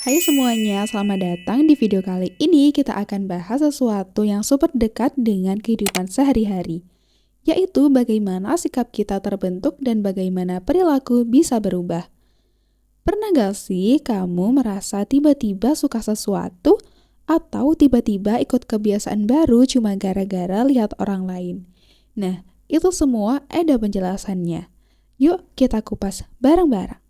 Hai semuanya, selamat datang di video kali ini. Kita akan bahas sesuatu yang super dekat dengan kehidupan sehari-hari, yaitu bagaimana sikap kita terbentuk dan bagaimana perilaku bisa berubah. Pernah gak sih kamu merasa tiba-tiba suka sesuatu atau tiba-tiba ikut kebiasaan baru cuma gara-gara lihat orang lain? Nah, itu semua ada penjelasannya. Yuk kita kupas bareng-bareng.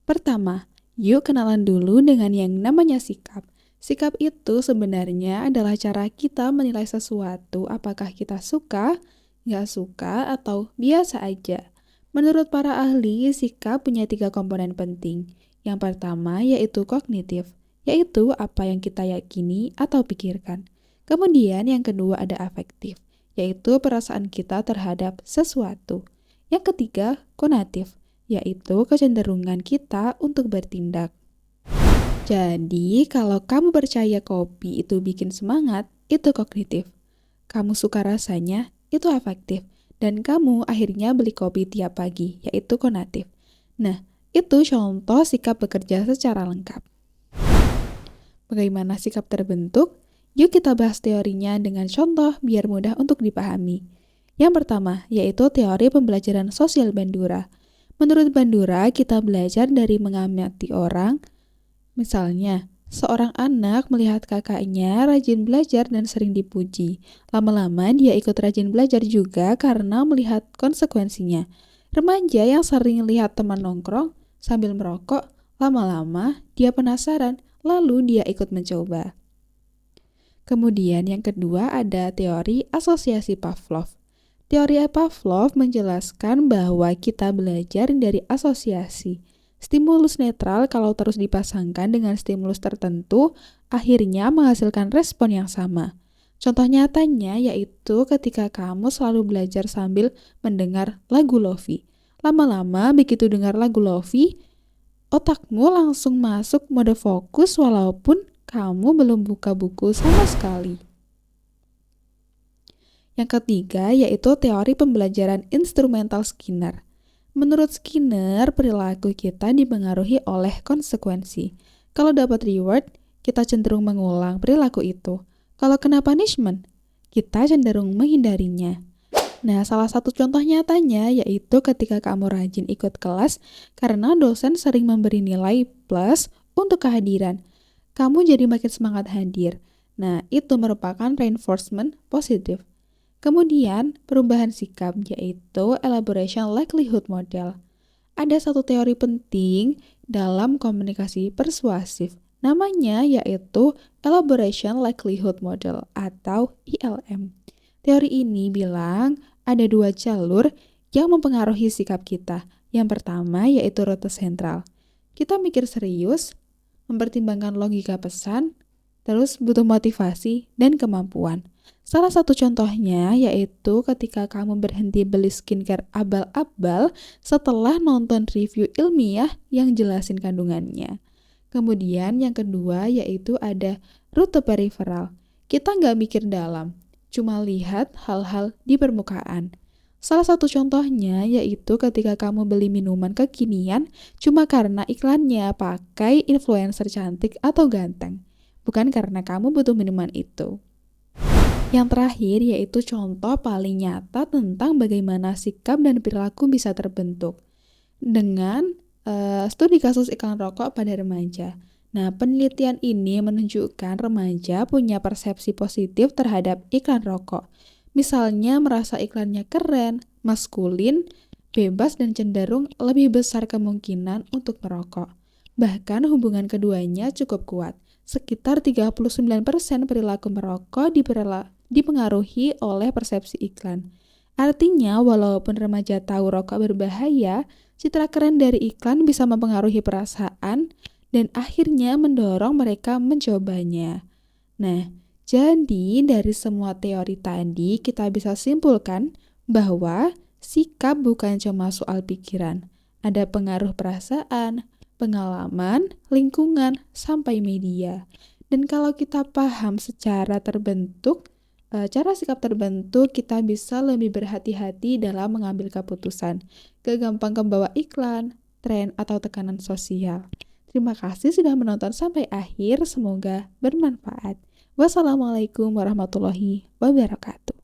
Pertama, yuk kenalan dulu dengan yang namanya sikap. Sikap itu sebenarnya adalah cara kita menilai sesuatu apakah kita suka, nggak suka, atau biasa aja. Menurut para ahli, sikap punya 3 komponen penting. Yang pertama yaitu kognitif, yaitu apa yang kita yakini atau pikirkan. Kemudian yang kedua ada afektif, yaitu perasaan kita terhadap sesuatu. Yang ketiga, konatif, yaitu kecenderungan kita untuk bertindak. Jadi, kalau kamu percaya kopi itu bikin semangat, itu kognitif. Kamu suka rasanya, itu afektif. Dan kamu akhirnya beli kopi tiap pagi, yaitu konatif. Nah, itu contoh sikap bekerja secara lengkap. Bagaimana sikap terbentuk? Yuk kita bahas teorinya dengan contoh biar mudah untuk dipahami. Yang pertama, yaitu teori pembelajaran sosial Bandura. Menurut Bandura, kita belajar dari mengamati orang. Misalnya, seorang anak melihat kakaknya rajin belajar dan sering dipuji. Lama-lama dia ikut rajin belajar juga karena melihat konsekuensinya. Remaja yang sering lihat teman nongkrong sambil merokok, lama-lama dia penasaran, lalu dia ikut mencoba. Kemudian yang kedua ada teori asosiasi Pavlov. Teori Pavlov menjelaskan bahwa kita belajar dari asosiasi. Stimulus netral kalau terus dipasangkan dengan stimulus tertentu, akhirnya menghasilkan respon yang sama. Contoh nyatanya yaitu ketika kamu selalu belajar sambil mendengar lagu lofi. Lama-lama begitu dengar lagu lofi, otakmu langsung masuk mode fokus walaupun kamu belum buka buku sama sekali. Yang ketiga yaitu teori pembelajaran instrumental Skinner. Menurut Skinner, perilaku kita dipengaruhi oleh konsekuensi. Kalau dapat reward, kita cenderung mengulang perilaku itu. Kalau kena punishment, kita cenderung menghindarinya. Nah, salah satu contoh nyatanya yaitu ketika kamu rajin ikut kelas karena dosen sering memberi nilai plus untuk kehadiran. Kamu jadi makin semangat hadir. Nah, itu merupakan reinforcement positif. Kemudian, perubahan sikap yaitu elaboration likelihood model. Ada satu teori penting dalam komunikasi persuasif. Namanya yaitu elaboration likelihood model atau ILM. Teori ini bilang ada 2 jalur yang mempengaruhi sikap kita. Yang pertama yaitu rute sentral. Kita mikir serius, mempertimbangkan logika pesan, terus butuh motivasi dan kemampuan. Salah satu contohnya yaitu ketika kamu berhenti beli skincare abal-abal setelah nonton review ilmiah yang jelasin kandungannya. Kemudian yang kedua yaitu ada rute periferal. Kita nggak mikir dalam, cuma lihat hal-hal di permukaan. Salah satu contohnya yaitu ketika kamu beli minuman kekinian cuma karena iklannya pakai influencer cantik atau ganteng, bukan karena kamu butuh minuman itu. Yang terakhir yaitu contoh paling nyata tentang bagaimana sikap dan perilaku bisa terbentuk dengan studi kasus iklan rokok pada remaja. Nah, penelitian ini menunjukkan remaja punya persepsi positif terhadap iklan rokok. Misalnya merasa iklannya keren, maskulin, bebas dan cenderung lebih besar kemungkinan untuk merokok. Bahkan hubungan keduanya cukup kuat. Sekitar 39% perilaku merokok dipengaruhi oleh persepsi iklan. Artinya, walaupun remaja tahu rokok berbahaya, citra keren dari iklan bisa mempengaruhi perasaan dan akhirnya mendorong mereka mencobanya. Nah, jadi dari semua teori tadi kita bisa simpulkan bahwa sikap bukan cuma soal pikiran. Ada pengaruh perasaan, pengalaman, lingkungan, sampai media. Dan kalau kita paham secara terbentuk, cara sikap terbentuk, kita bisa lebih berhati-hati dalam mengambil keputusan. Gak gampang kebawa iklan, tren, atau tekanan sosial. Terima kasih sudah menonton sampai akhir, semoga bermanfaat. Wassalamualaikum warahmatullahi wabarakatuh.